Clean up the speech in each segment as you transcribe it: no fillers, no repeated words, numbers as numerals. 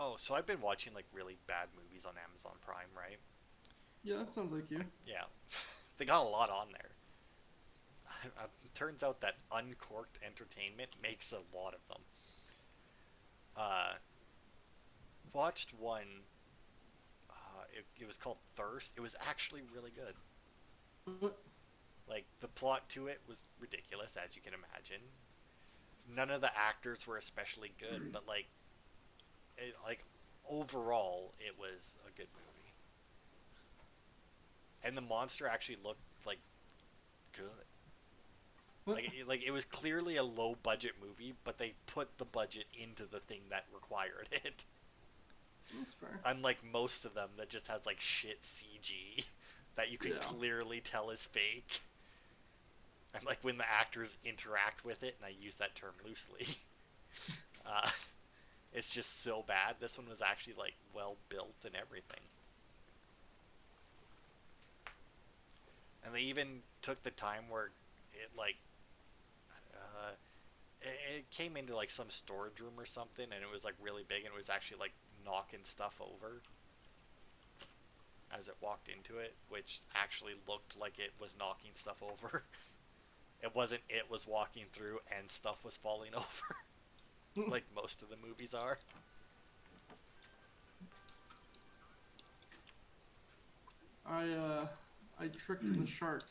Oh, so I've been watching like really bad movies on Amazon Prime, right? Yeah, that sounds like you. Yeah, they got a lot on there. Turns out that Uncorked Entertainment makes a lot of them. Uh, Watched one. It was called Thirst. It was actually really good. What? Like the plot to it was ridiculous, as you can imagine. None of the actors were especially good, but like overall, it was a good movie. And the monster actually looked like good. What? Like it was clearly a low budget movie, but they put the budget into the thing that required it. That's fair. Unlike most of them that just has like shit CG that you can Yeah. clearly tell is fake. And like when the actors interact with it, and I use that term loosely, uh, it's just so bad. This one was actually like well built and everything. And they even took the time where it like uh, it came into like some storage room or something, and it was like really big, and it was actually like knocking stuff over as it walked into it, which actually looked like it was knocking stuff over. It wasn't, it was walking through and stuff was falling over, like most of the movies are. I uh I tricked the shark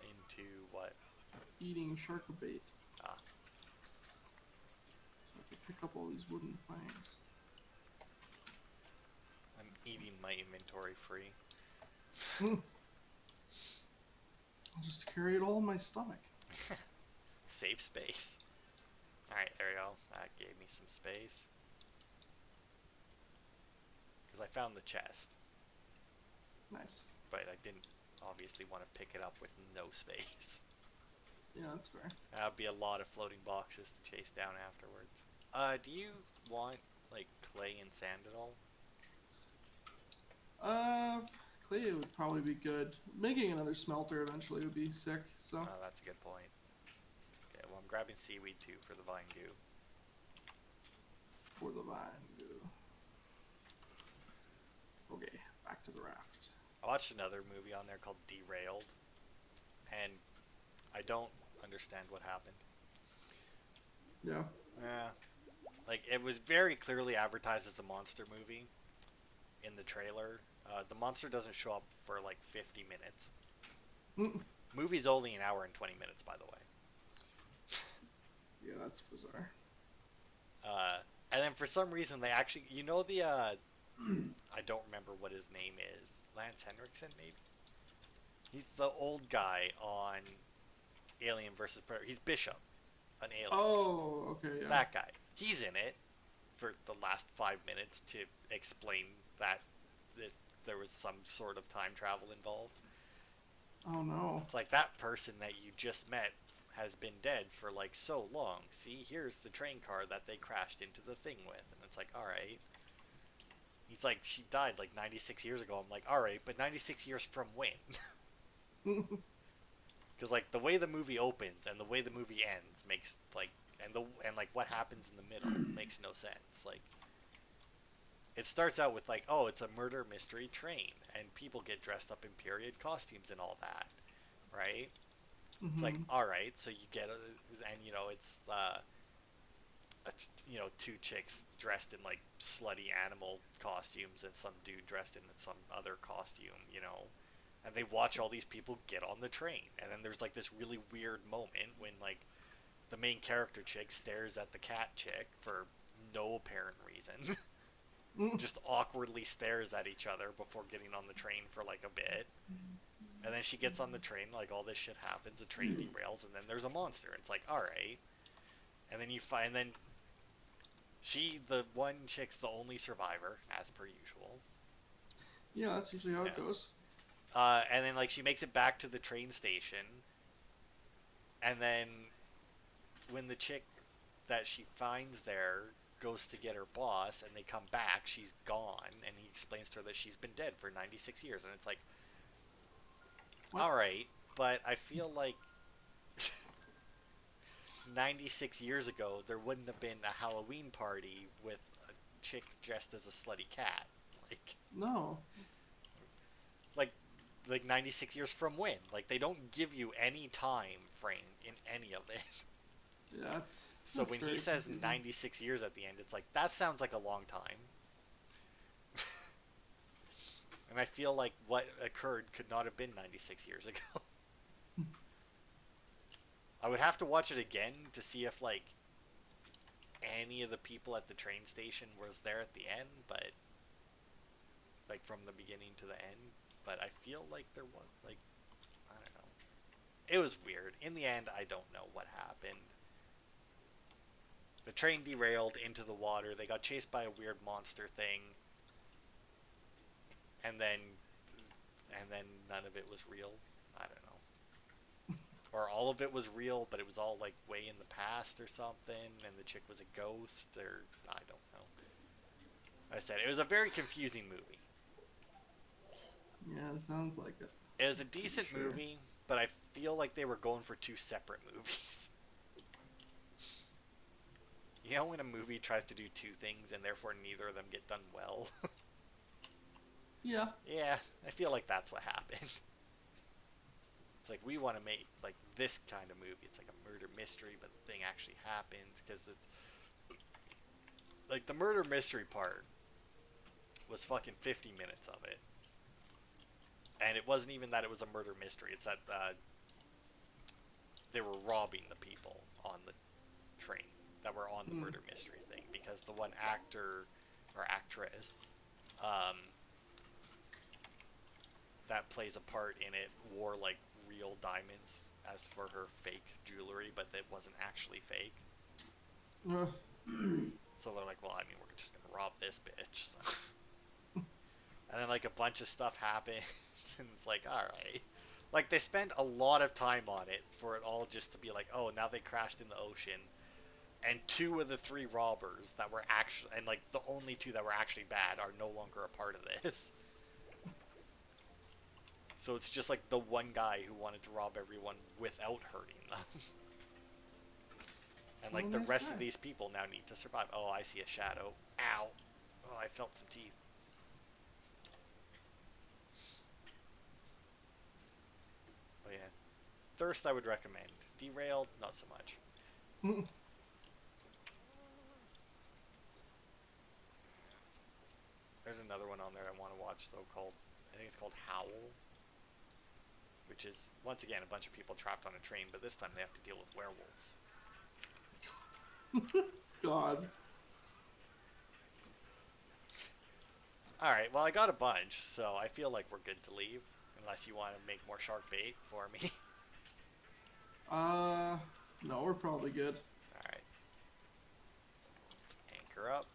Into what? eating shark bait, Ah, so I could pick up all these wooden planks. I'm eating my inventory free. I'll just carry it all in my stomach. Save space. Alright, there we go. That gave me some space. Because I found the chest, Nice. but I didn't obviously want to pick it up with no space. Yeah, that's fair. That would be a lot of floating boxes to chase down afterwards. Do you want, like, clay and sand at all? Uh, Clay would probably be good. Making another smelter eventually would be sick. So Oh, that's a good point. Okay, well, I'm grabbing seaweed too for the vine goo. for the vine, go. Okay, back to the raft. I watched another movie on there called Derailed, and I don't understand what happened. Yeah. Yeah, like it was very clearly advertised as a monster movie in the trailer. The monster doesn't show up for like 50 minutes. Mm. Movie's only an hour and 20 minutes, by the way. Yeah, that's bizarre. And then for some reason they actually, I don't remember what his name is. Lance Henriksen, maybe. He's the old guy on Alien versus Predator. He's Bishop on Aliens. Oh, okay, yeah. That guy. He's in it for the last 5 minutes to explain that there was some sort of time travel involved. Oh no. It's like that person that you just met has been dead for like so long. See, here's the train car that they crashed into the thing with. And it's like, all right. He's like, she died like 96 years ago. I'm like, all right, but 96 years from when? Because like the way the movie opens and the way the movie ends makes like and like what happens in the middle makes no sense. Like it starts out with like, oh, it's a murder mystery train and people get dressed up in period costumes and all that, right? It's like, Hmm. all right, so you get and two chicks dressed in like slutty animal costumes and some dude dressed in some other costume. And they watch all these people get on the train. And then there's like this really weird moment when like the main character chick stares at the cat chick for no apparent reason. Just awkwardly stares at each other before getting on the train for like a bit. And then she gets on the train, like all this shit happens, the train derails, and then there's a monster. It's like, alright. And then you find, then the one chick's the only survivor, as per usual. Yeah, that's usually how it Yeah. goes. And then like she makes it back to the train station, and then when the chick that she finds there goes to get her boss, and they come back, she's gone, and he explains to her that she's been dead for 96 years, and it's like, What? all right, but I feel like 96 years ago there wouldn't have been a Halloween party with chick dressed as a slutty cat. Like, No. like, like 96 years from when? Like, they don't give you any time frame in any of it. Yeah, So that's when he very says confusing. 96 years at the end, it's like, that sounds like a long time. And I feel like what occurred could not have been 96 years ago. I would have to watch it again to see if, like, any of the people at the train station was there at the end, but, like, from the beginning to the end. But I feel like there was, like, I don't know. It was weird. In the end, I don't know what happened. The train derailed into the water. They got chased by a weird monster thing. And then none of it was real. I don't know. Or all of it was real, but it was all like way in the past or something, and the chick was a ghost, or I don't know. Like I said, it was a very confusing movie. Yeah, it sounds like it. It was a Pretty decent sure. movie, but I feel like they were going for two separate movies. You know when a movie tries to do two things and therefore neither of them get done well? Yeah. Yeah, I feel like that's what happened. It's like, we want to make like this kind of movie. It's like a murder mystery, but the thing actually happens because like the murder mystery part was fucking 50 minutes of it, and it wasn't even that it was a murder mystery. It's that they were robbing the people on the train that were on the murder mystery thing, because the one actor or actress that plays a part in it wore like real diamonds as for her fake jewelry, but it wasn't actually fake. Uh, So they're like, well, I mean, we're just gonna rob this bitch. So. And then like a bunch of stuff happens, and it's like, all right. Like, they spend a lot of time on it for it all just to be like, oh, now they crashed in the ocean, and two of the three robbers that were actually, and like the only two that were actually bad, are no longer a part of this. So it's just like the one guy who wanted to rob everyone without hurting them. And like the nice rest guy. of these people now need to survive. Oh, I see a shadow. Ow. Oh, I felt some teeth. Oh yeah. Thirst I would recommend. Derailed, not so much. There's another one on there I want to watch though, called, I think it's called Howl, which is once again a bunch of people trapped on a train, but this time they have to deal with werewolves. God. Alright, well, I got a bunch, so I feel like we're good to leave. Unless you want to make more shark bait for me. No, we're probably good. Alright. Let's anchor up.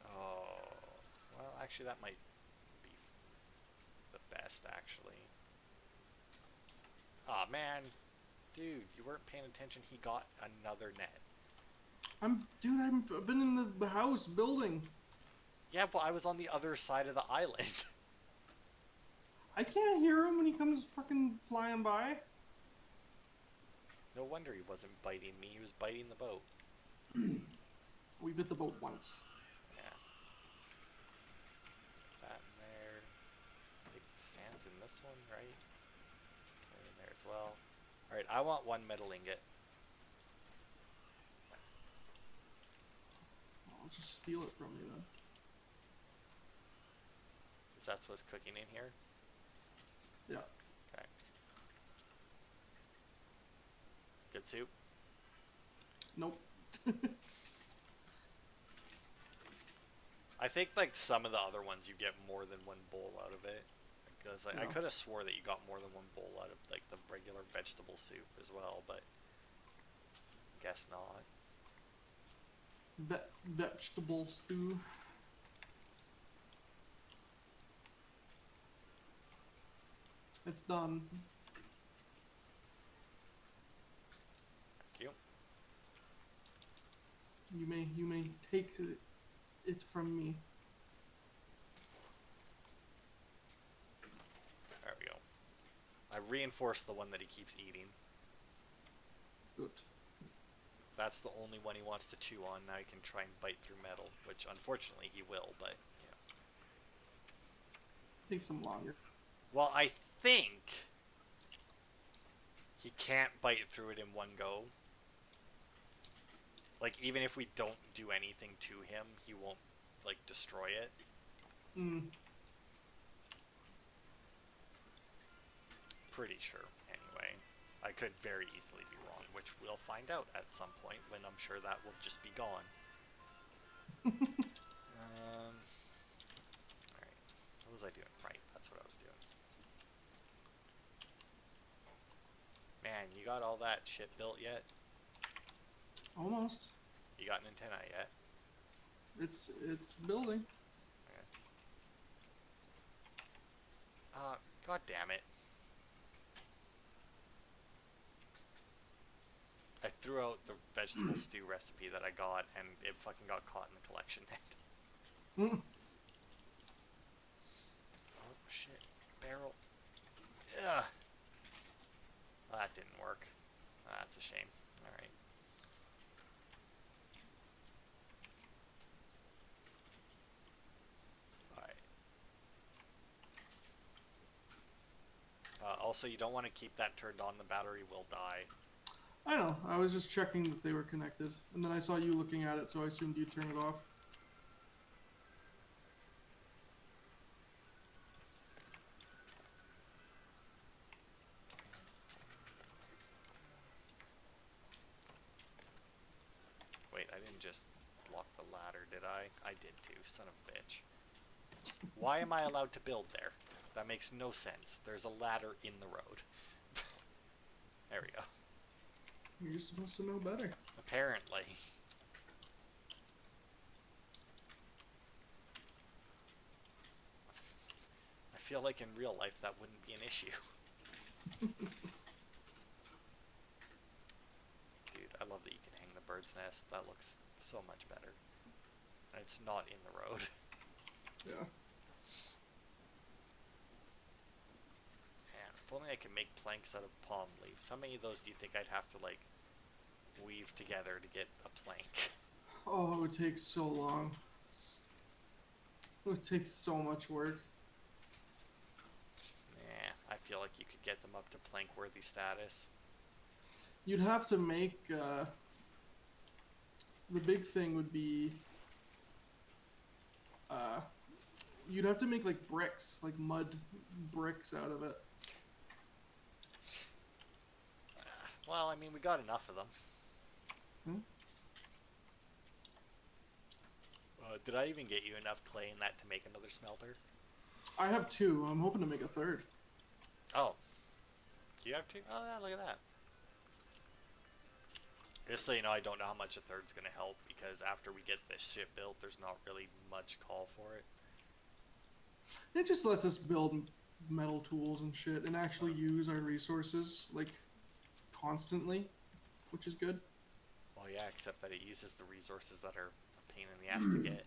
Oh. Well, actually, that might be the best, actually. Aw, oh, man. Dude, you weren't paying attention. He got another net. I've been in the house building. Yeah, but I was on the other side of the island. I can't hear him when he comes fucking flying by. No wonder he wasn't biting me. He was biting the boat. We bit the boat once. Yeah. That in there. I think sand's in this one, right? Okay, in there as well. Alright, I want one metal ingot. I'll just steal it from you then. Is that what's cooking in here? Yeah. Okay. Good soup? Nope. I think like some of the other ones you get more than one bowl out of it. Because I Yeah. could have swore that you got more than one bowl out of like the regular vegetable soup as well, but guess not. Vegetable stew. It's done. Thank you. You may take it from me. There we go. I reinforced the one that he keeps eating. Good. That's the only one he wants to chew on. Now he can try and bite through metal, which unfortunately he will, but yeah. Takes some longer. Well, I think he can't bite through it in one go. Like, even if we don't do anything to him, he won't, like, destroy it. Mm. Pretty sure, anyway. I could very easily be wrong, which we'll find out at some point when I'm sure that will just be gone. Alright. What was I doing? Right, that's what I was doing. Man, you got all that shit built yet? Almost. You got an antenna yet? It's building. Okay. God damn it. I threw out the vegetable stew recipe that I got, and it fucking got caught in the collection net. Mm. Oh, shit. Barrel. Ugh. Well, that didn't work. That's a shame. Alright. Alright. Also, you don't want to keep that turned on. The battery will die. I know. I was just checking that they were connected, and then I saw you looking at it, so I assumed you'd turn it off. Wait, I didn't just block the ladder, did I? I did too, son of a bitch. Why am I allowed to build there? That makes no sense. There's a ladder in the road. There we go. You're supposed to know better. Apparently. I feel like in real life that wouldn't be an issue. Dude, I love that you can hang the bird's nest. That looks so much better. And it's not in the road. Yeah. Man, if only I could make planks out of palm leaves. How many of those do you think I'd have to, like, weave together to get a plank? Oh, it would take so long. It would take so much work. I feel like you could get them up to plank-worthy status. You'd have to make, the big thing would be, you'd have to make, like, bricks, like mud bricks out of it. Well, I mean, we got enough of them. Hmm? Did I even get you enough clay in that to make another smelter? I have 2. I'm hoping to make a 3rd. Oh. Do you have 2? Oh, yeah, look at that. Just so you know, I don't know how much a 3rd's going to help, because after we get this shit built, there's not really much call for it. It just lets us build metal tools and shit and actually use our resources, like, constantly, which is good. Well, yeah, except that it uses the resources that are a pain in the ass to get.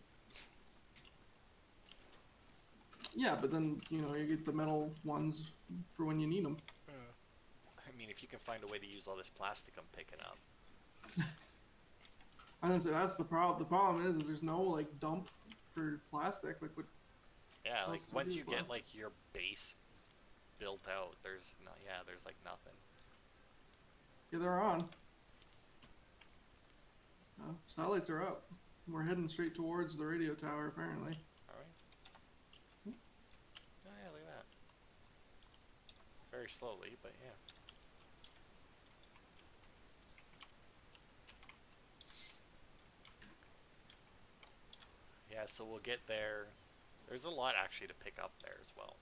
Yeah, but then, you know, you get the metal ones for when you need them. I mean, if you can find a way to use all this plastic I'm picking up. I was gonna say, that's the problem. The problem is there's no, like, dump for plastic. Like, what? Yeah, like, else to once do, you well. get, like, your base built out, there's no, yeah, there's, like, nothing. Yeah, they're on. Satellites are up. We're heading straight towards the radio tower, apparently. Alright. Oh, yeah, look at that. Very slowly, but yeah. Yeah, so we'll get there. There's a lot actually to pick up there as well.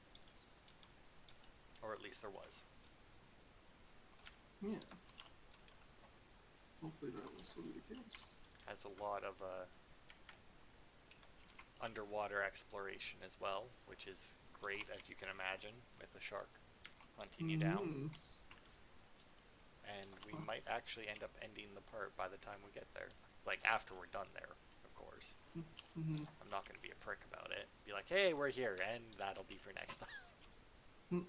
Or at least there was. Yeah. Hopefully that will still be the case. Has a lot of underwater exploration as well, which is great, as you can imagine, with the shark hunting you down. And we might actually end up ending the part by the time we get there. Like, after we're done there, of course. Mm-hmm. I'm not going to be a prick about it. Be like, hey, we're here, and that'll be for next time.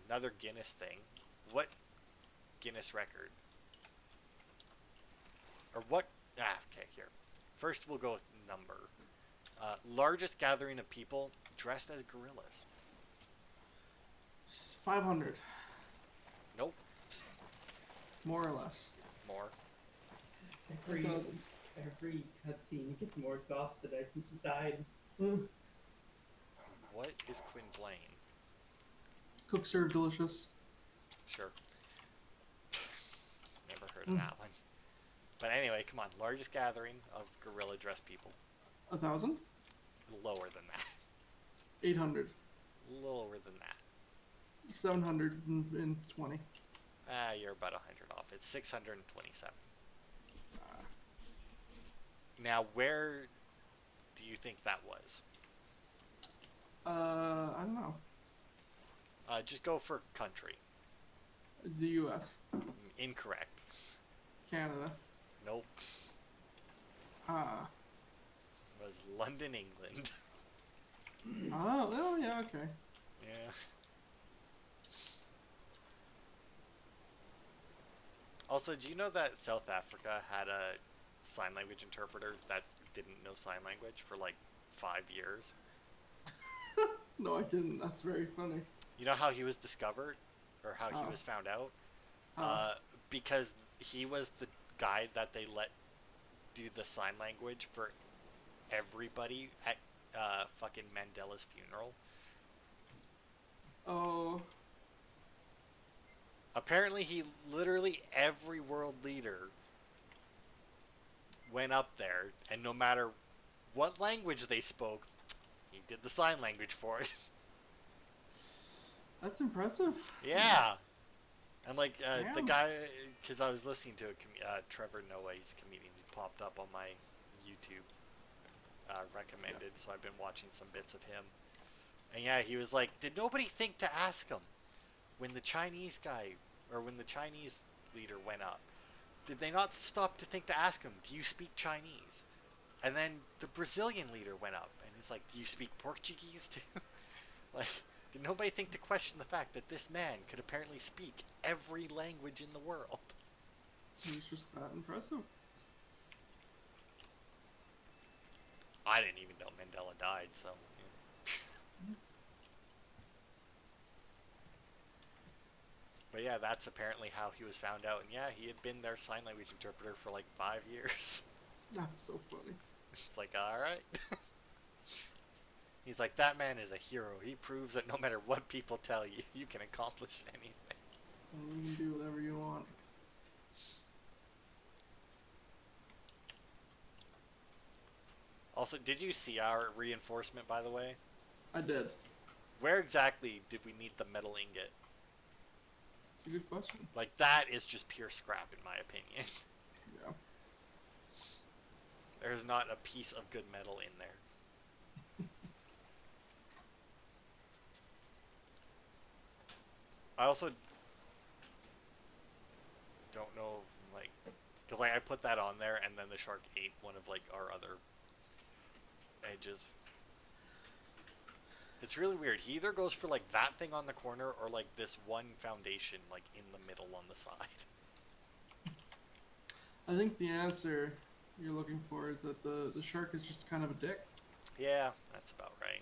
another Guinness thing. What Guinness record or what? Okay, here. First, we'll go with number. Largest gathering of people dressed as gorillas. 500, Nope. more or less. More. Every 1,000. every cutscene gets more exhausted. I think he died. What is Quinn playing? Cook serve delicious. Sure. Never heard of that one. But anyway, come on. Largest gathering of gorilla dressed people. 1,000. Lower than that. 800. Lower than that. 720. You're about 100 off. It's 627. Now, where do you think that was? I don't know. Just go for country. The U.S. Incorrect. Canada. Nope. Ah. It was London, England. Oh, yeah, okay. Yeah. Also, do you know that South Africa had a sign language interpreter that didn't know sign language for like 5 years? No, I didn't. That's very funny. You know how he was discovered? Or how he Oh. was found out? Oh. Because he was the guy that they let do the sign language for everybody at fucking Mandela's funeral. Oh. Apparently, literally every world leader went up there, and no matter what language they spoke, he did the sign language for it. That's impressive. Yeah. And like the Damn. guy, because I was listening to Trevor Noah, he's a comedian, he popped up on my YouTube recommended, so I've been watching some bits of him. And yeah, he was like, did nobody think to ask him when the Chinese guy, or when the Chinese leader went up? Did they not stop to think to ask him, do you speak Chinese? And then the Brazilian leader went up, and he's like, do you speak Portuguese too? Like, did nobody think to question the fact that this man could apparently speak every language in the world? He's just that impressive. I didn't even know Mandela died, so. Yeah. But yeah, that's apparently how he was found out. And yeah, he had been their sign language interpreter for like 5 years. That's so funny. It's like, alright. He's like, that man is a hero. He proves that no matter what people tell you, you can accomplish anything. And you can do whatever you want. Also, did you see our reinforcement, by the way? I did. Where exactly did we need the metal ingot? It's a good question. Like, that is just pure scrap, in my opinion. Yeah. There's not a piece of good metal in there. I also don't know, like, because like I put that on there, and then the shark ate one of like our other edges. It's really weird. He either goes for like that thing on the corner, or like this one foundation like in the middle on the side. I think the answer you're looking for is that the shark is just kind of a dick. Yeah, that's about right.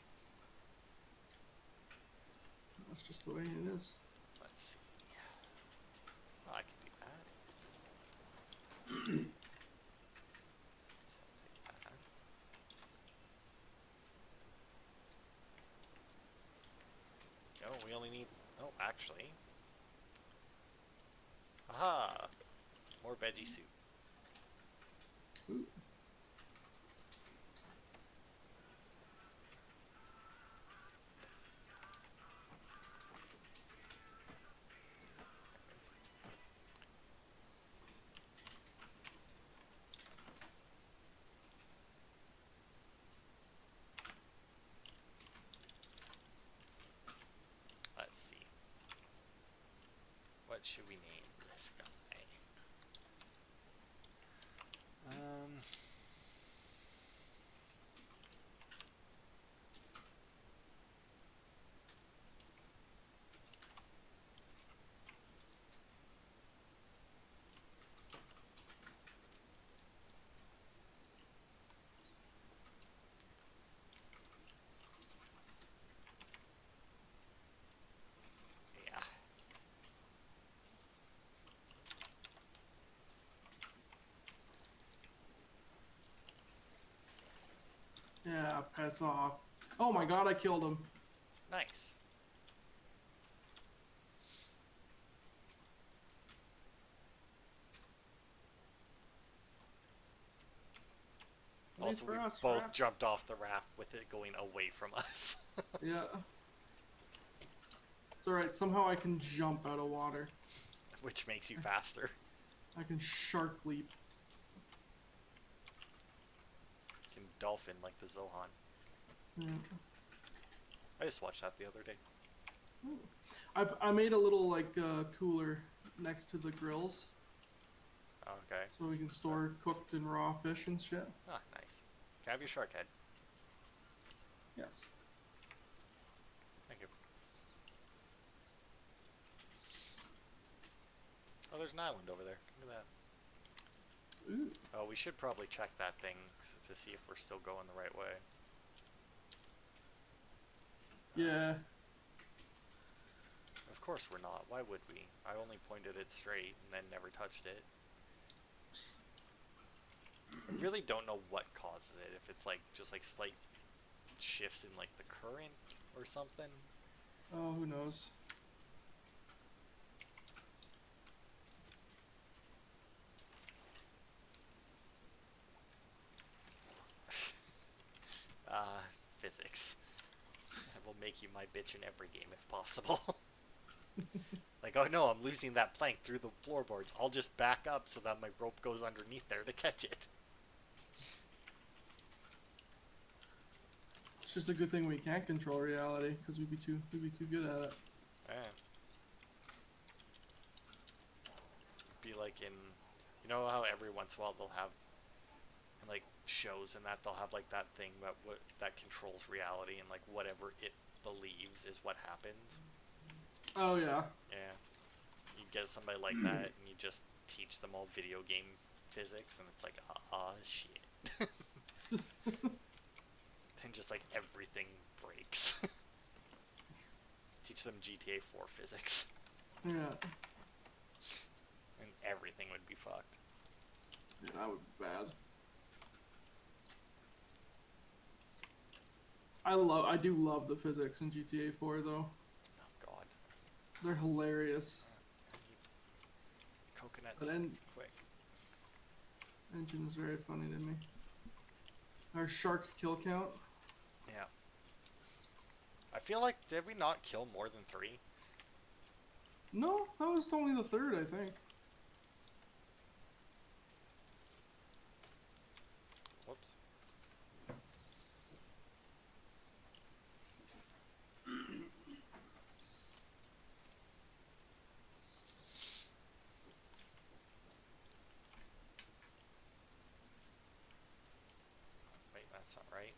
That's just the way it is. Let's see. Oh, I can do that. So I'll take that. No, we only need. Oh, actually. Aha! More veggie soup. Ooh. Let's see. What should we name this guy? Yeah, piss off. Oh my god, I killed him. Nice. Wait Also, we for us, both Raft. jumped off the raft with it going away from us. Yeah. It's alright, somehow I can jump out of water. Which makes you faster. I can shark leap. You can dolphin like the Zohan. Yeah. I just watched that the other day. I made a little like cooler next to the grills Okay. so we can store cooked and raw fish and shit. Ah, nice. Can I have your shark head? Yes. Thank you. Oh, there's an island over there. Look at that. Ooh. Oh, we should probably check that thing to see if we're still going the right way. Yeah. Of course we're not. Why would we? I only pointed it straight and then never touched it. I really don't know what causes it. If it's like just like slight shifts in like the current or something. Oh, who knows? Physics. I will make you my bitch in every game if possible. Like, oh no, I'm losing that plank through the floorboards. I'll just back up so that my rope goes underneath there to catch it. It's just a good thing we can't control reality because we'd be too good at it. Yeah. Be like in, you know how every once in a while they'll have, in like shows and that, they'll have like that thing that controls reality and like whatever it believes is what happens. Oh yeah. Yeah. You get somebody like that and you just teach them all video game physics and it's like, shit. And just like everything breaks. Teach them GTA 4 physics. Yeah. And everything would be fucked. Yeah, that would be bad. I do love the physics in GTA 4 though. Oh god. They're hilarious. Coconuts. But Quick. engine is very funny to me. Our shark kill count. Yeah. I feel like, did we not kill more than 3? No, that was only the third, I think. Whoops. Wait, that's not right.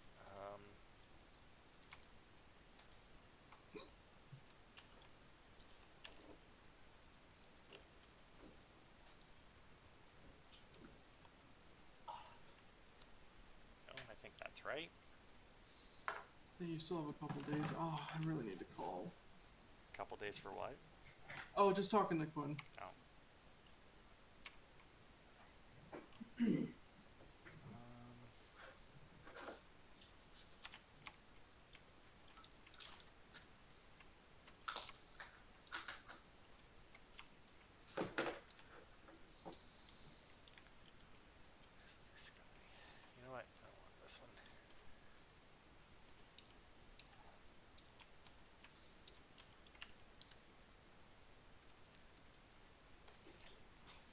No, I think that's right. Yeah, you still have a couple days. Oh, I really need to call. Couple days for what? Oh, just talking to Quinn. Oh. Where's this guy? You know what? I don't want this one.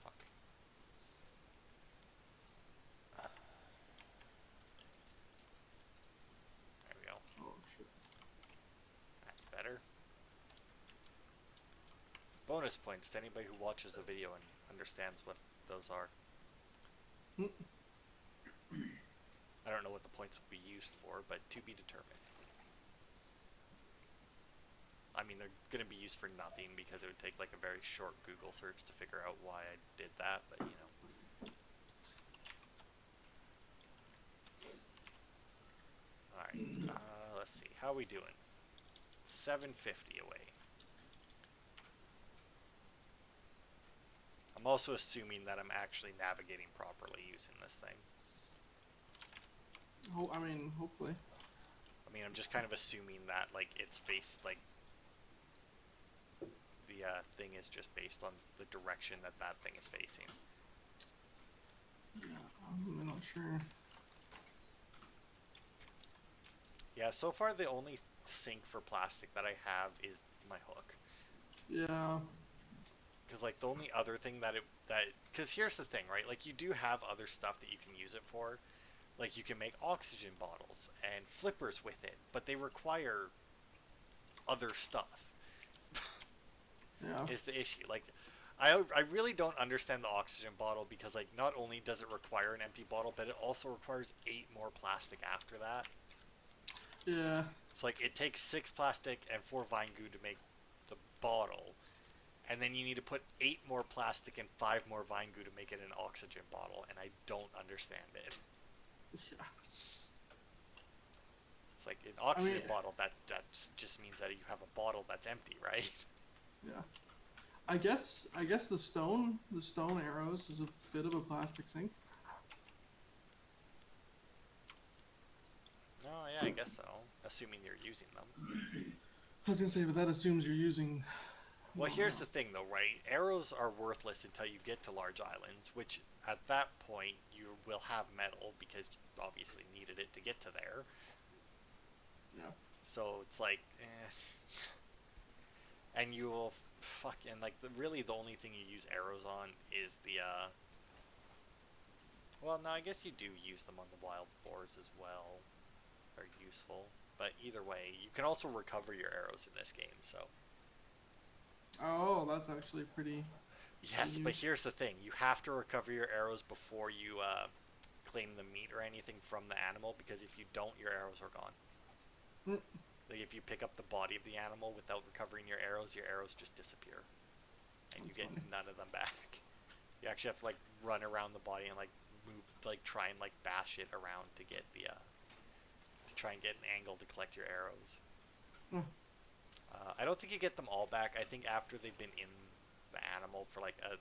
Oh, fuck. There we go. Oh shit. That's better. Bonus points to anybody who watches the video and understands what those are. I don't know what the points will be used for, but to be determined. I mean, they're going to be used for nothing because it would take like a very short Google search to figure out why I did that, but you know. Alright, let's see. How are we doing? 750 away. I'm also assuming that I'm actually navigating properly using this thing. I mean, hopefully. I mean, I'm just kind of assuming that like it's based like the thing is just based on the direction that that thing is facing. Yeah, I'm not sure. Yeah, so far the only sink for plastic that I have is my hook. Yeah. Because like the only other thing because here's the thing, right? Like you do have other stuff that you can use it for. Like you can make oxygen bottles and flippers with it, but they require other stuff. Yeah. Is the issue. Like I really don't understand the oxygen bottle because like not only does it require an empty bottle, but it also requires 8 more plastic after that. Yeah. So like it takes 6 plastic and 4 vine goo to make the bottle, and then you need to put 8 more plastic and 5 more vine goo to make it an oxygen bottle, and I don't understand it. Yeah. It's like an oxygen mean, bottle that just means that you have a bottle that's empty, right? yeah. I guess the stone arrows is a bit of a plastic sink. Oh yeah, I guess so. Assuming you're using them. I was gonna say, but that assumes you're using. Well, here's the thing though, right? Arrows are worthless until you get to large islands, which at that point you will have metal because you obviously needed it to get to there. Yeah. So it's like, and you will fucking like really the only thing you use arrows on is the well, no, I guess you do use them on the wild boars as well. They're useful, but either way, you can also recover your arrows in this game. So Oh, that's actually pretty. yes, but here's the thing: you have to recover your arrows before you claim the meat or anything from the animal, because if you don't, your arrows are gone. Mm. Like if you pick up the body of the animal without recovering your arrows just disappear, and That's you get funny. none of them back. You actually have to like run around the body and like move, like try and like bash it around to get the to try and get an angle to collect your arrows. Mm. I don't think you get them all back. I think after they've been in the animal for like a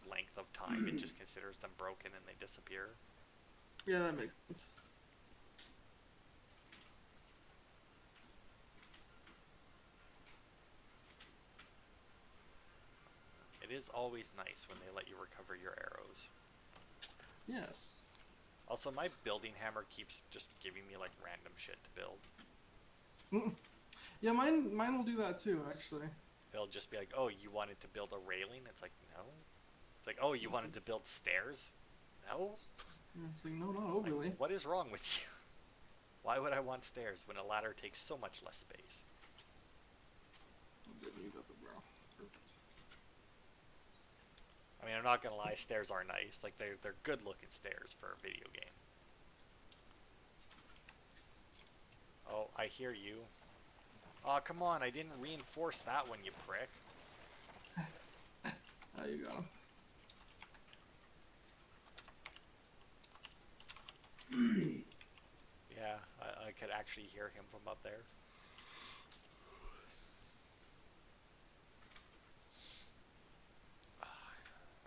length of time, it just considers them broken and they disappear. Yeah, that makes sense. It is always nice when they let you recover your arrows. Yes. Also, my building hammer keeps just giving me like random shit to build. Mm. Yeah, mine will do that too, actually. They'll just be like, "Oh, you wanted to build a railing?" It's like, "No." It's like, "Oh, you wanted to build stairs?" No. Yeah, it's like, no, not overly. Like, what is wrong with you? Why would I want stairs when a ladder takes so much less space? Oh, good, you got the brow. Perfect. I mean, I'm not gonna lie, stairs are nice. Like they're good looking stairs for a video game. Oh, I hear you. Oh, come on, I didn't reinforce that one, you prick. Ah, you got him. Yeah, I could actually hear him from up there.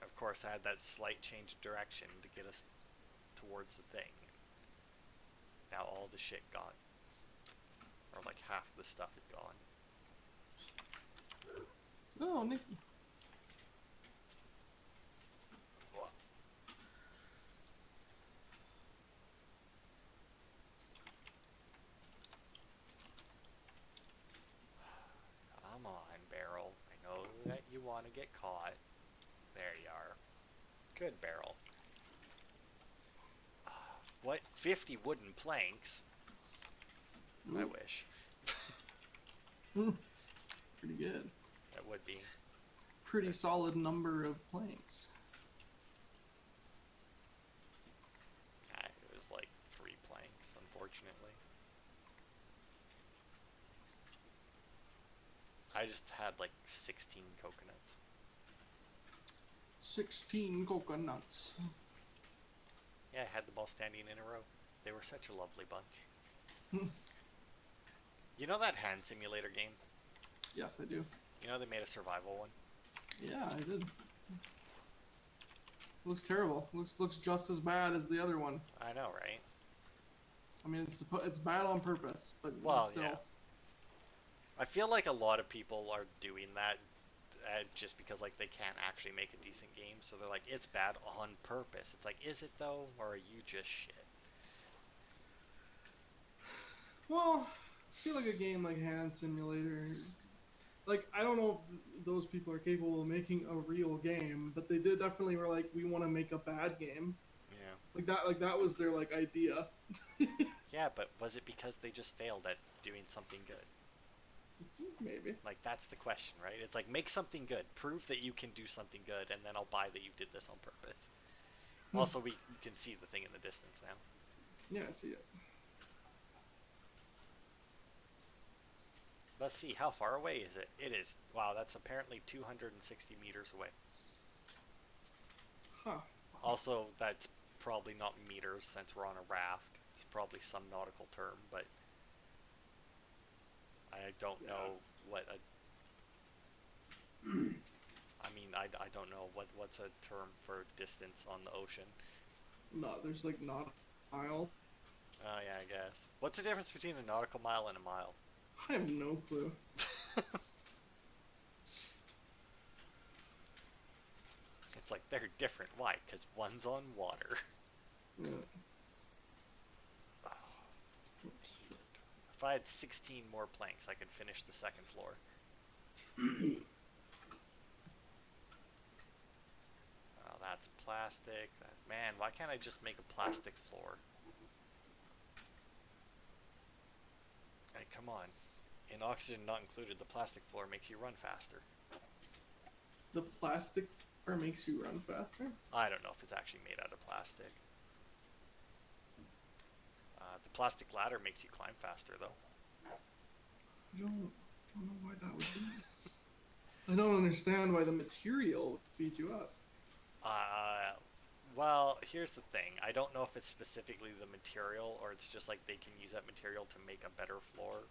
Of course, I had that slight change of direction to get us towards the thing. Now all the shit gone. Or like half the stuff is gone. Oh, Nikki. Come on, Barrel. I know that you want to get caught. There you are. Good, Barrel. What? 50 wooden planks? I Ooh. wish. Pretty good. That would be. Pretty solid number of planks. It was like 3 planks, unfortunately. I just had like 16 coconuts. 16 coconuts. Yeah, I had them all standing in a row. They were such a lovely bunch. You know that hand simulator game? Yes, I do. You know they made a survival one? Yeah, I did. Looks terrible. Looks just as bad as the other one. I know, right? I mean, it's bad on purpose, but Well, still. yeah. I feel like a lot of people are doing that just because like they can't actually make a decent game, so they're like it's bad on purpose. It's like, is it though, or are you just shit? Well, I feel like a game like Hand Simulator, like I don't know if those people are capable of making a real game, but they did definitely were like, we want to make a bad game. Yeah. Like that was their like idea. Yeah, but was it because they just failed at doing something good? Maybe. Like that's the question, right? It's like make something good, prove that you can do something good, and then I'll buy that you did this on purpose. Also, we can see the thing in the distance now. Yeah, I see it. Let's see, how far away is it? It is. Wow, that's apparently 260 meters away. Huh. Also, that's probably not meters since we're on a raft. It's probably some nautical term, but I don't know what a. I mean, I don't know what's a term for distance on the ocean. No, there's like not a mile. Oh yeah, I guess. What's the difference between a nautical mile and a mile? I have no clue. It's like they're different. Why? Because one's on water. Yeah. Oh, if I had 16 more planks, I could finish the second floor. Oh, that's plastic. Man, why can't I just make a plastic floor? Hey, come on. In oxygen not included, the plastic floor makes you run faster. The plastic floor makes you run faster? I don't know if it's actually made out of plastic. The plastic ladder makes you climb faster, though. I don't know why that would be. I don't understand why the material would speed you up. Well, here's the thing. I don't know if it's specifically the material or it's just like they can use that material to make a better floor.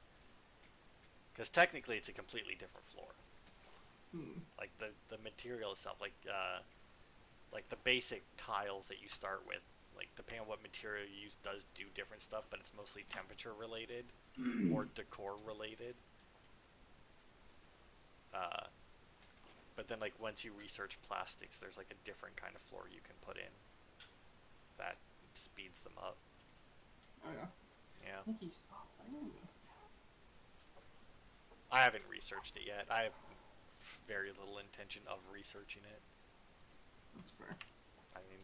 Because technically it's a completely different floor. Like the material itself, like the basic tiles that you start with, like depending on what material you use does do different stuff, but it's mostly temperature related or decor related. But then like once you research plastics, there's like a different kind of floor you can put in that speeds them up. Oh yeah. Yeah. Nikki, stop. I haven't researched it yet. I have very little intention of researching it. That's fair. I mean,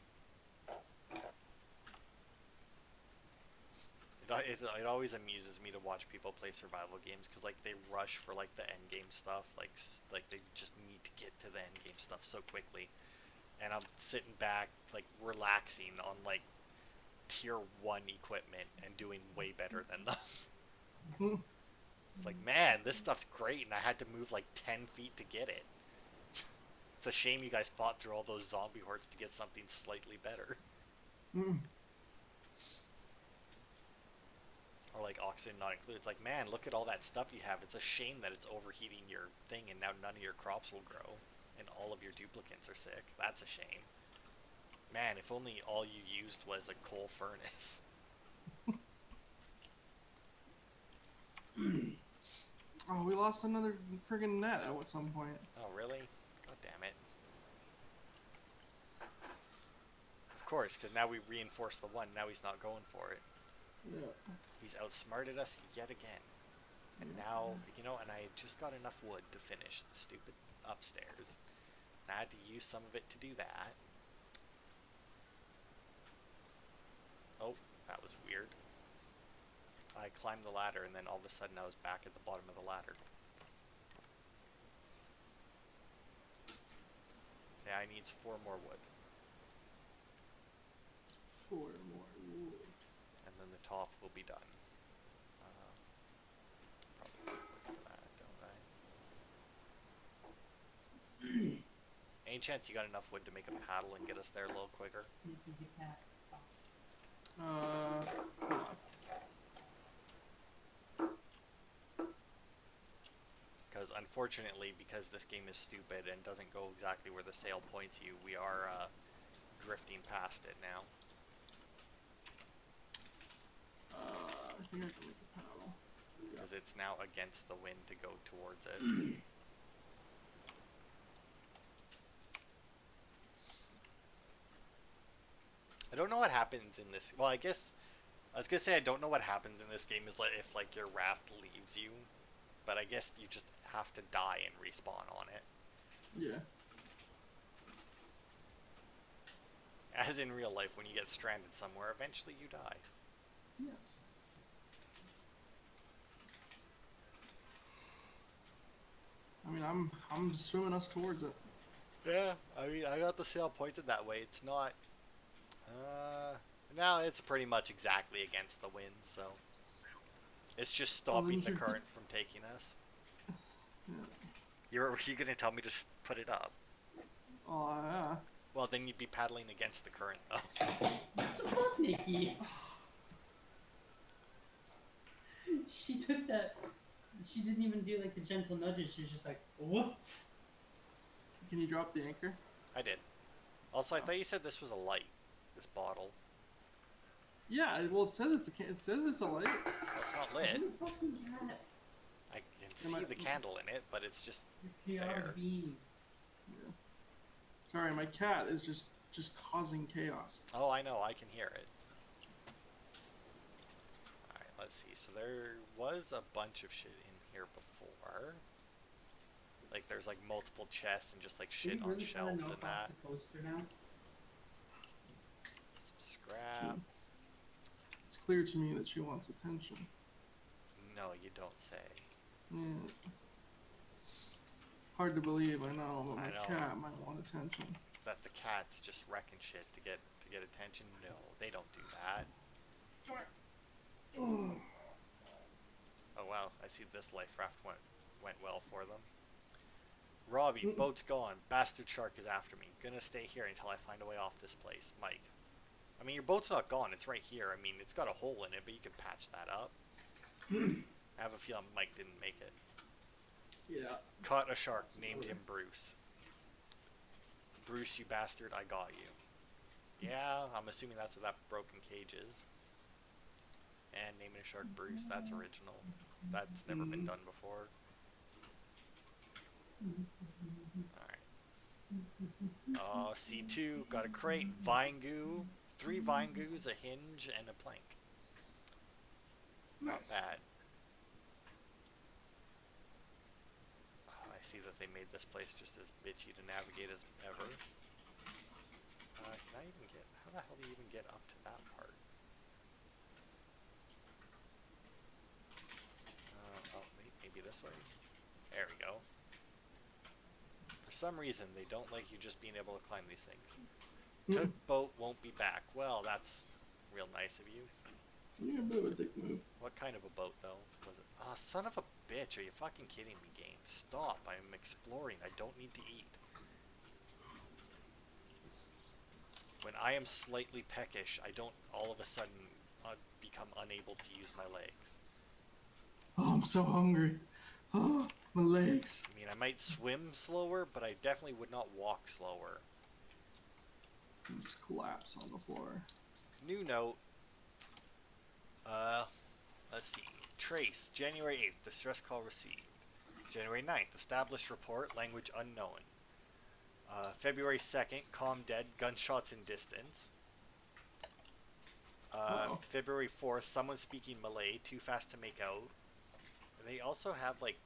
it always amuses me to watch people play survival games because like they rush for like the end game stuff, like they just need to get to the end game stuff so quickly, and I'm sitting back like relaxing on like tier 1 equipment and doing way better than them. It's like, man, this stuff's great, and I had to move like 10 feet to get it. It's a shame you guys fought through all those zombie hordes to get something slightly better. Or like oxygen not included. It's like, man, look at all that stuff you have. It's a shame that it's overheating your thing and now none of your crops will grow. And all of your duplicates are sick. That's a shame. Man, if only all you used was a coal furnace. Oh, we lost another friggin' net at some point. Oh, really? God damn it. Of course, because now we reinforced the one. Now he's not going for it. Yeah. He's outsmarted us yet again. And now, you know, and I just got enough wood to finish the stupid upstairs. And I had to use some of it to do that. Oh, that was weird. I climbed the ladder and then all of a sudden I was back at the bottom of the ladder. Yeah, I need 4 more wood. 4 more wood. And then the top will be done. Probably look for that, don't I? Any chance you got enough wood to make a paddle and get us there a little quicker? You can't stop. Hold on. Because unfortunately, because this game is stupid and doesn't go exactly where the sail points you, we are drifting past it now. think I can make a paddle. because it's now against the wind to go towards it. I don't know what happens in this. Well, I guess I was gonna say I don't know what happens in this game is like if like your raft leaves you, but I guess you just have to die and respawn on it, Yeah. as in real life when you get stranded somewhere. Eventually, you die. Yes. I mean, I'm swimming us towards it. Yeah, I mean I got the sail pointed that way. It's not. No, it's pretty much exactly against the wind, so it's just stopping the current from taking us. Yeah. Are you gonna tell me to put it up? Oh yeah. Well, then you'd be paddling against the current, though. What the fuck, Nikki? She took that. She didn't even do like the gentle nudges. She was just like, whoop. Can you drop the anchor? I did. Also, I thought you said this was a light. This bottle. Yeah. Well, it says it's a light. Well, it's not lit. Who the fucking cat? I can see the candle in it, but it's just Your there. chaotic being. Yeah. Sorry, my cat is just causing chaos. Oh, I know. I can hear it. Alright, let's see. So there was a bunch of shit in here before. Like, there's like multiple chests and just like shit on shelves and that. The poster now? Some scrap. It's clear to me that she wants attention. No, you don't say. Yeah. Hard to believe, I know, but I my know. cat might want attention. That the cat's just wrecking shit to get attention. No, they don't do that. Oh wow, I see this life raft went well for them. Robbie, boat's gone. Bastard shark is after me. Gonna stay here until I find a way off this place. Mike. I mean, your boat's not gone. It's right here. I mean, it's got a hole in it, but you can patch that up. I have a feeling Mike didn't make it. Yeah. Caught a shark. Named him Bruce. Bruce, you bastard, I got you. Yeah, I'm assuming that's what that broken cage is. And naming a shark Bruce, that's original. That's never been done before. Alright. Oh, C2, got a crate, vine goo, 3 vine goos, a hinge, and a plank. Not Nice. bad. Oh, I see that they made this place just as bitchy to navigate as ever. Can I even get... How the hell do you even get up to that part? Oh, wait, maybe this way? There we go. For some reason, they don't like you just being able to climb these things. Took boat, won't be back. Well, that's real nice of you. You're a bit of a dick move. What kind of a boat, though? Was it? Oh, son of a bitch. Are you fucking kidding me, game? Stop. I'm exploring. I don't need to eat. When I am slightly peckish, I don't all of a sudden become unable to use my legs. Oh, I'm so hungry. Oh, my legs. I mean, I might swim slower, but I definitely would not walk slower. You just collapse on the floor. New note. Let's see. Trace, January 8th, distress call received. January 9th, established report, language unknown. February 2nd, comm dead, gunshots in distance. February 4th, someone speaking Malay, too fast to make out. They also have, like,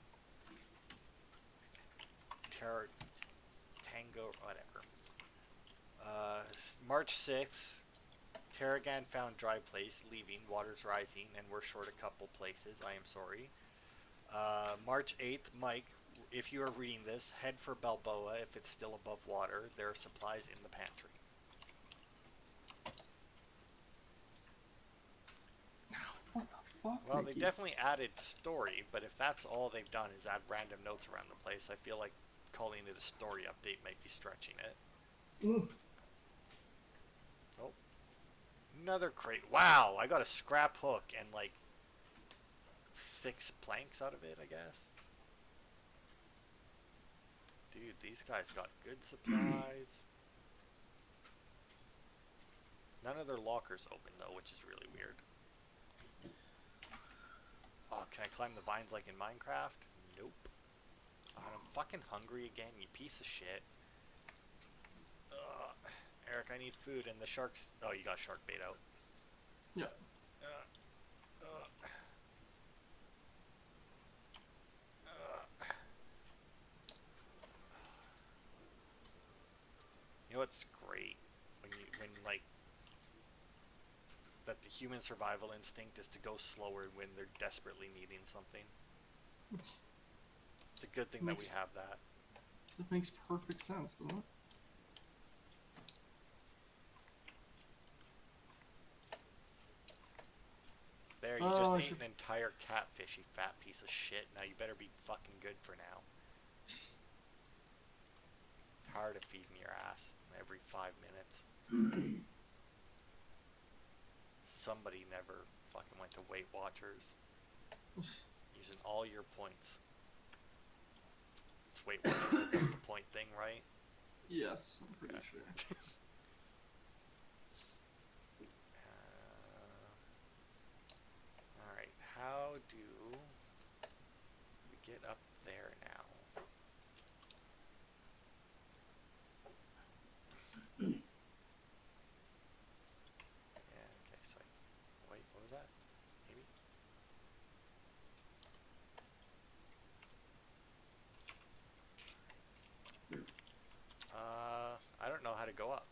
Tango, whatever. March 6th, Tarragan found dry place, leaving, waters rising, and we're short a couple places, I am sorry. March 8th, Mike, if you are reading this, head for Balboa if it's still above water. There are supplies in the pantry. What the fuck? Well, they Mickey? definitely added story, but if that's all they've done is add random notes around the place, I feel like calling it a story update might be stretching it. Ooh. Oh. Another crate. Wow, I got a scrap hook and like 6 planks out of it, I guess. Dude, these guys got good supplies. None of their lockers open though, which is really weird. can I climb the vines like in Minecraft? Nope. God, I'm fucking hungry again, you piece of shit. Eric, I need food, and the sharks... Oh, you got shark bait out. Yeah. Uh, uh, uh. You know what's great? When like, that the human survival instinct is to go slower when they're desperately needing something. It's a good thing that we have that. It makes perfect sense, doesn't it? There, you just ate an entire catfish, you fat piece of shit. Now you better be fucking good for now. Tired of feeding your ass every 5 minutes. Somebody never fucking went to Weight Watchers. Using all your points. It's Weight Watchers that does the point thing, right? Yes, I'm pretty sure. Alright, how do we get up there now? Yeah, okay, so wait, what was that? Maybe? I don't know how to go up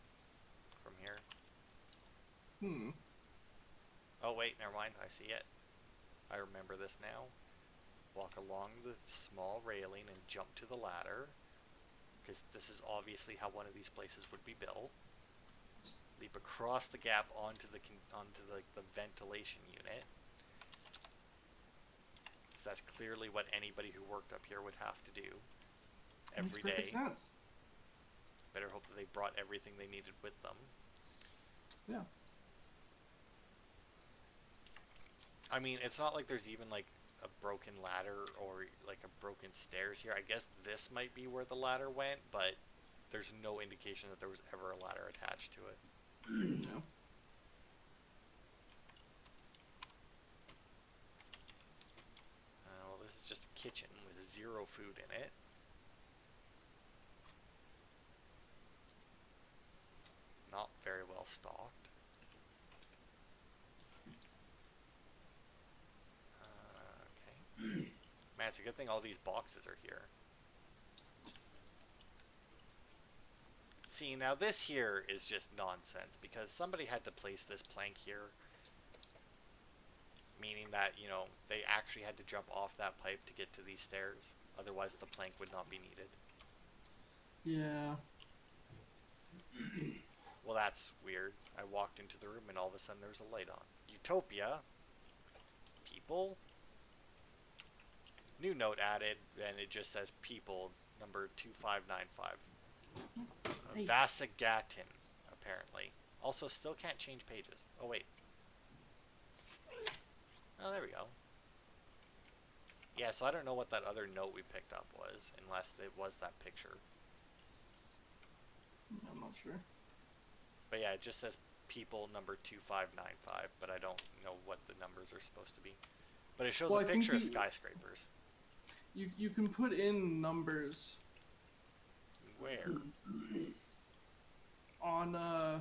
from here. Oh wait, never mind, I see it. I remember this now. Walk along the small railing and jump to the ladder, because this is obviously how one of these places would be built. Leap across the gap onto the ventilation unit. Because that's clearly what anybody who worked up here would have to do every day. Makes perfect sense. Better hope that they brought everything they needed with them. Yeah. I mean, it's not like there's even like a broken ladder or like a broken stairs here. I guess this might be where the ladder went, but there's no indication that there was ever a ladder attached to it. No. Well, this is just a kitchen with 0 food in it. Not very well stocked. Okay. Man, it's a good thing all these boxes are here. See, now this here is just nonsense, because somebody had to place this plank here. Meaning that, you know, they actually had to jump off that pipe to get to these stairs. Otherwise, the plank would not be needed. Yeah. Well, that's weird. I walked into the room and all of a sudden there was a light on. Utopia. People. New note added, and it just says people, number 2595. Hey. Vasagatin, apparently. Also, still can't change pages. Oh, wait. Oh, there we go. Yeah, so I don't know what that other note we picked up was, unless it was that picture. I'm not sure. But yeah, it just says people number 2595, but I don't know what the numbers are supposed to be. But it shows a picture of skyscrapers. You can put in numbers. Where? On the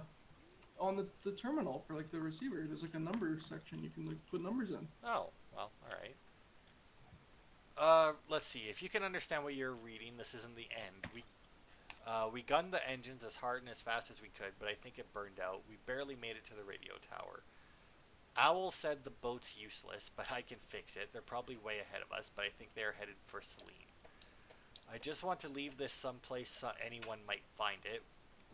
terminal for like the receiver. There's like a number section you can like put numbers in. Oh, well, alright. Let's see. If you can understand what you're reading, this isn't the end. We gunned the engines as hard and as fast as we could, but I think it burned out. We barely made it to the radio tower. Owl said the boat's useless, but I can fix it. They're probably way ahead of us, but I think they're headed for Celine. I just want to leave this someplace so anyone might find it.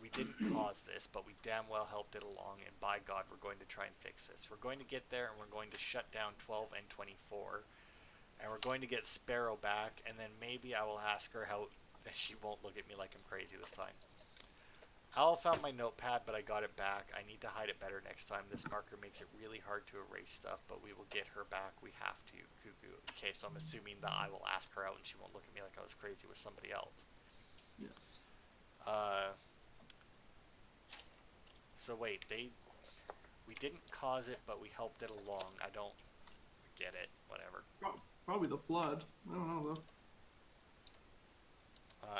We didn't cause this, but we damn well helped it along, and by God, we're going to try and fix this. We're going to get there, and we're going to shut down 12 and 24, and we're going to get Sparrow back, and then maybe I will ask her how... She won't look at me like I'm crazy this time. Owl found my notepad, but I got it back. I need to hide it better next time. This marker makes it really hard to erase stuff, but we will get her back. We have to. Cuckoo. Okay, so I'm assuming that I will ask her out and she won't look at me like I was crazy with somebody else. Yes. So wait, we didn't cause it, but we helped it along. I don't get it. whatever. Probably the flood. I don't know though.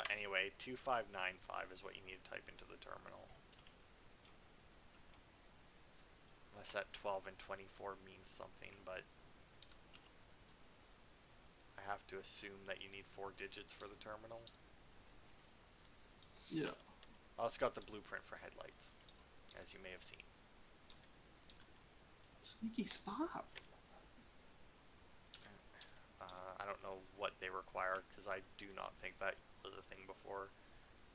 Anyway, 2595 is what you need to type into the terminal. Unless that 12 and 24 means something, but I have to assume that you need 4 digits for the terminal. Yeah. I also got the blueprint for headlights, as you may have seen. Sneaky, stop. I don't know what they require, because I do not think that was a thing before.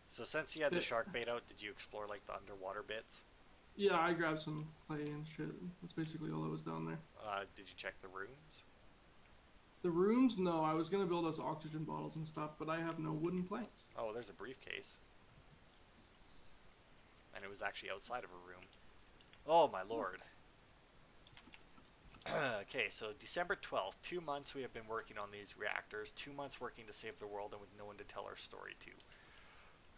So since you had the shark bait out, did you explore like the underwater bits? Yeah, I grabbed some clay and shit. That's basically all that was down there. Did you check the rooms? The rooms? No, I was gonna build us oxygen bottles and stuff, but I have no wooden planks. Oh, there's a briefcase. And it was actually outside of a room. Oh my lord. Okay, so December 12th, 2 months we have been working on these reactors, 2 months working to save the world and with no one to tell our story to.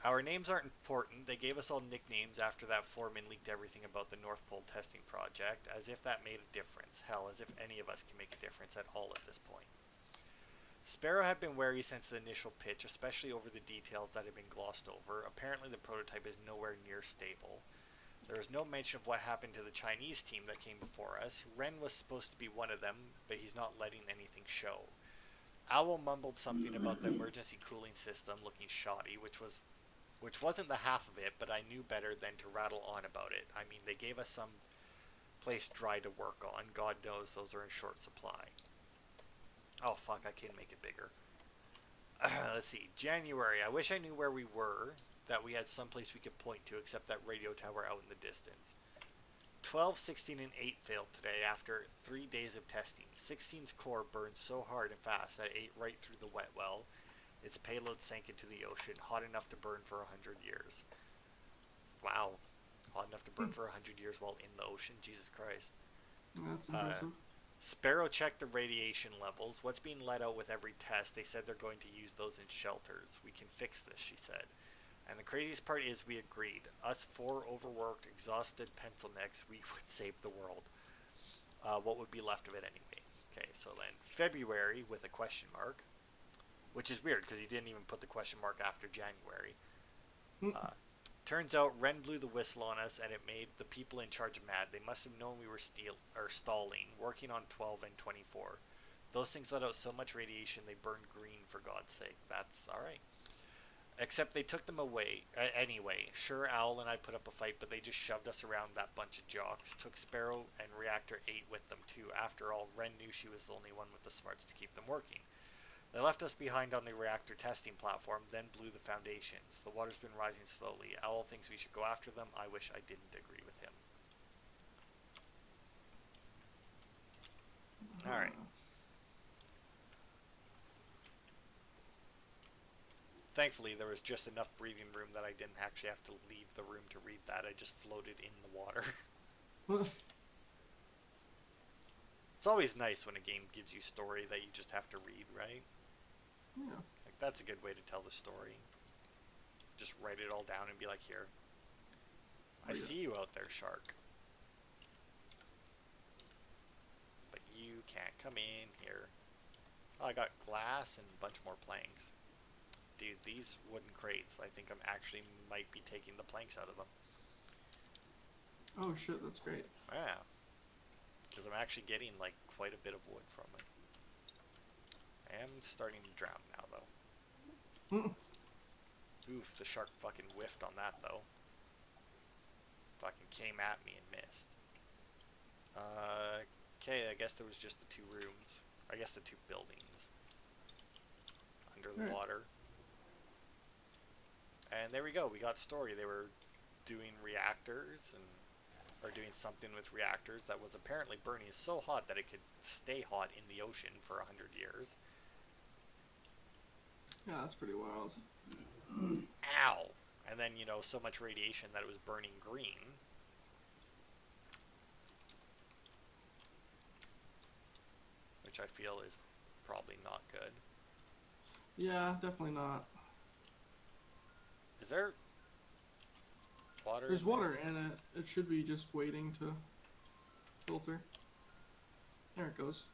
Our names aren't important, they gave us all nicknames after that foreman leaked everything about the North Pole testing project, as if that made a difference. Hell, as if any of us can make a difference at all at this point. Sparrow had been wary since the initial pitch, especially over the details that had been glossed over. Apparently the prototype is nowhere near stable. There was no mention of what happened to the Chinese team that came before us. Ren was supposed to be one of them, but he's not letting anything show. Owl mumbled something about the emergency cooling system looking shoddy, which wasn't the half of it, but I knew better than to rattle on about it. I mean, they gave us some place dry to work on. God knows those are in short supply. Oh fuck, I can make it bigger. Let's see, January. I wish I knew where we were, that we had someplace we could point to except that radio tower out in the distance. 12, 16, and 8 failed today after 3 days of testing. 16's core burned so hard and fast that it ate right through the wet well. Its payload sank into the ocean, hot enough to burn for 100 years. Wow. Hot enough to burn for 100 years while in the ocean? Jesus Christ. That's impressive. Sparrow checked the radiation levels. What's being let out with every test? They said they're going to use those in shelters. We can fix this, she said. And the craziest part is we agreed. Us 4 overworked, exhausted pencil necks, we would save the world. What would be left of it anyway? Okay, so then February with a question mark. Which is weird, because he didn't even put the question mark after January. Turns out Ren blew the whistle on us, and it made the people in charge mad. They must have known we were stalling, working on 12 and 24. Those things let out so much radiation they burned green, for God's sake. That's alright. Except they took them away anyway. Sure, Owl and I put up a fight, but they just shoved us around, that bunch of jocks. Took Sparrow and Reactor 8 with them too. After all, Ren knew she was the only one with the smarts to keep them working. They left us behind on the reactor testing platform, then blew the foundations. The water's been rising slowly. Owl thinks we should go after them. I wish I didn't agree with him. Alright. Thankfully, there was just enough breathing room that I didn't actually have to leave the room to read that. I just floated in the water. It's always nice when a game gives you story that you just have to read, right? Yeah. Like, that's a good way to tell the story. Just write it all down and be like, here. I see you out there, shark. But you can't come in here. Oh, I got glass and a bunch more planks. Dude, these wooden crates, I think I'm actually might be taking the planks out of them. Oh shit, that's great. Yeah. Because I'm actually getting, like, quite a bit of wood from it. I am starting to drown now, though. Oof, the shark fucking whiffed on that, though. Fucking came at me and missed. Okay, I guess there was just the 2 rooms. I guess the 2 buildings. Under the water. And there we go, we got story. They were doing reactors, and or doing something with reactors that was apparently burning so hot that it could stay hot in the ocean for 100 years. Yeah, that's pretty wild. Ow! And then, you know, so much radiation that it was burning green. Which I feel is probably not good. Yeah, definitely not. Is there water? There's water in it. It should be just waiting to filter. There it goes.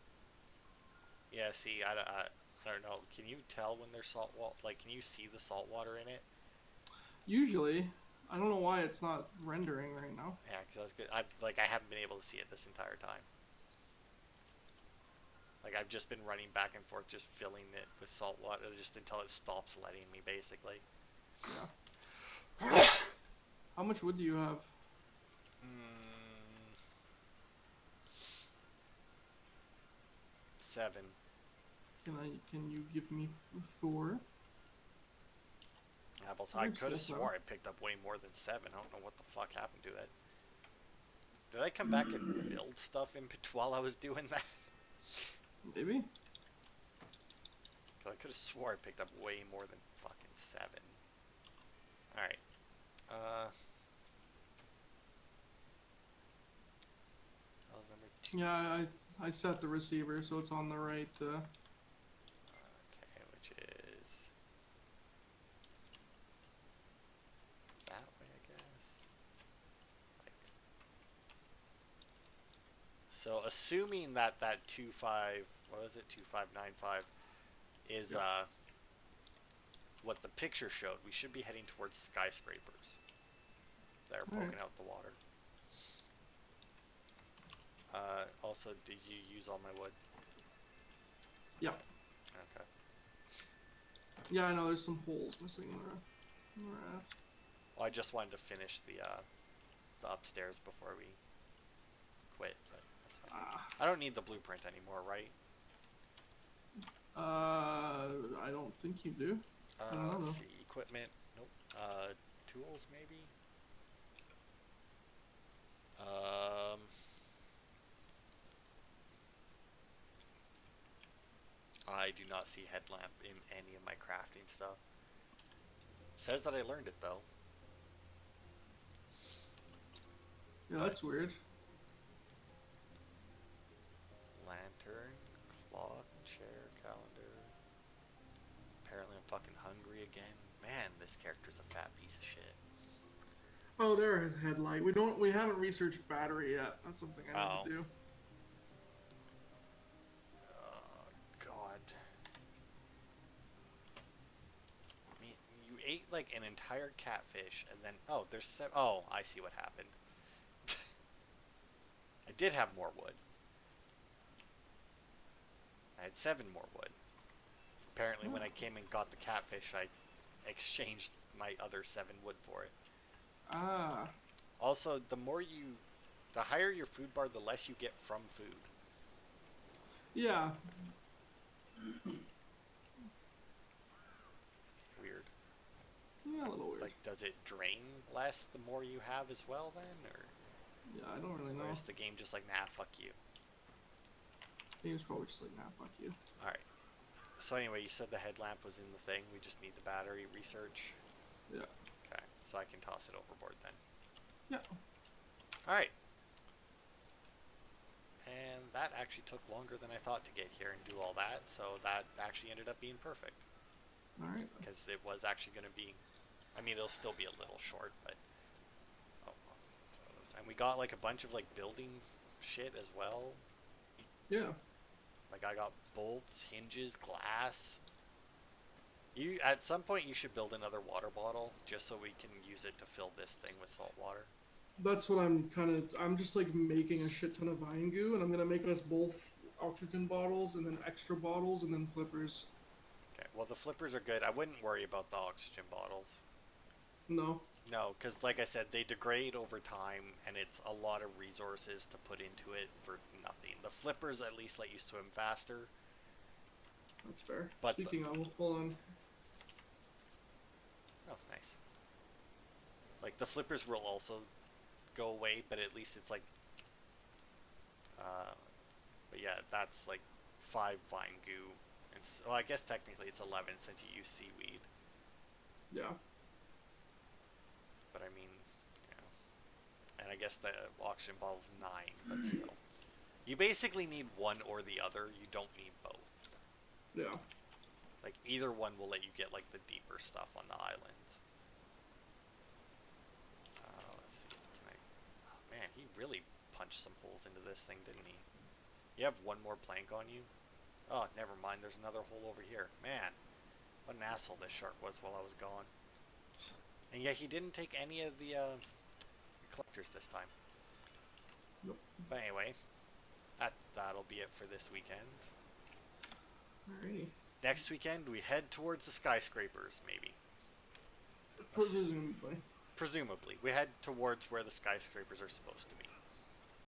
Yeah, see, I don't know. Can you tell when there's salt water? Like, can you see the salt water in it? Usually, I don't know why it's not rendering right now. Yeah, because I was good. I haven't been able to see it this entire time. Like I've just been running back and forth, just filling it with salt water, just until it stops letting me, basically. Yeah. How much wood do you have? Mm, 7. Can you give me 4? Apples. I There's could have full swore I picked up way more than 7. I don't know what the fuck happened to it. Did I come back and build stuff while I was doing that? Maybe. Cause I could have swore I picked up way more than fucking 7. All right. That was number 2. Yeah, I set the receiver so it's on the right. Okay, which is that way, I guess. Like, so assuming that 2595 is Yeah. what the picture showed, we should be heading towards skyscrapers that are poking out the water. Also, did you use all my wood? Yeah. Okay. Yeah, I know there's some holes missing in the raft. Well, I just wanted to finish the upstairs before we quit, but that's fine. I don't need the blueprint anymore, right? I don't think you do. I don't know, Let's though. see. Equipment. Nope. Tools, maybe? I do not see headlamp in any of my crafting stuff. Says that I learned it, though. Yeah, that's weird. Lantern, clock, chair, calendar. Apparently I'm fucking hungry again. Man, this character's a fat piece of shit. Oh, there is headlight. We haven't researched battery yet. That's something I need to do. Oh, God. I mean, you ate like an entire catfish and then, oh, oh, I see what happened. I did have more wood. I had 7 more wood. Apparently, when I came and got the catfish, I exchanged my other 7 wood for it. Ah. Also, the higher your food bar, the less you get from food. Yeah. Weird. Yeah, a little weird. Like, does it drain less the more you have as well, then? Or, Yeah, I don't really know. or is the game just like, nah, fuck you? Game's probably just like, nah, fuck you. Alright. So anyway, you said the headlamp was in the thing. We just need the battery research. Yeah. Okay, so I can toss it overboard then. Yeah. Alright. And that actually took longer than I thought to get here and do all that, so that actually ended up being perfect. Alright. Because it was actually going to be... I mean, it'll still be a little short, but... Oh, and we got like a bunch of like building shit as well. Yeah. Like I got bolts, hinges, glass. At some point you should build another water bottle just so we can use it to fill this thing with salt water. That's what I'm just like making a shit ton of vine goo, and I'm gonna make us both oxygen bottles and then extra bottles and then flippers. Okay, well the flippers are good. I wouldn't worry about the oxygen bottles. No. No, because like I said, they degrade over time, and it's a lot of resources to put into it for nothing. The flippers at least let you swim faster. That's fair. But Speaking of, hold on. Oh, nice. Like, the flippers will also go away, but at least it's like... but yeah, that's like 5 vine goo. And well, I guess technically it's 11 since you use seaweed. Yeah. But I mean, and I guess the oxygen bottle's 9, but still. You basically need one or the other. You don't need both. Yeah. Like, either one will let you get, like, the deeper stuff on the island. Let's see. Can I... Oh, man, he really punched some holes into this thing, didn't he? You have one more plank on you? Oh, never mind. There's another hole over here. Man, what an asshole this shark was while I was gone. And yet he didn't take any of the collectors this time. Nope. But anyway, that'll be it for this weekend. Alrighty. Next weekend, we head towards the skyscrapers, maybe. Presumably. Presumably. We head towards where the skyscrapers are supposed to be.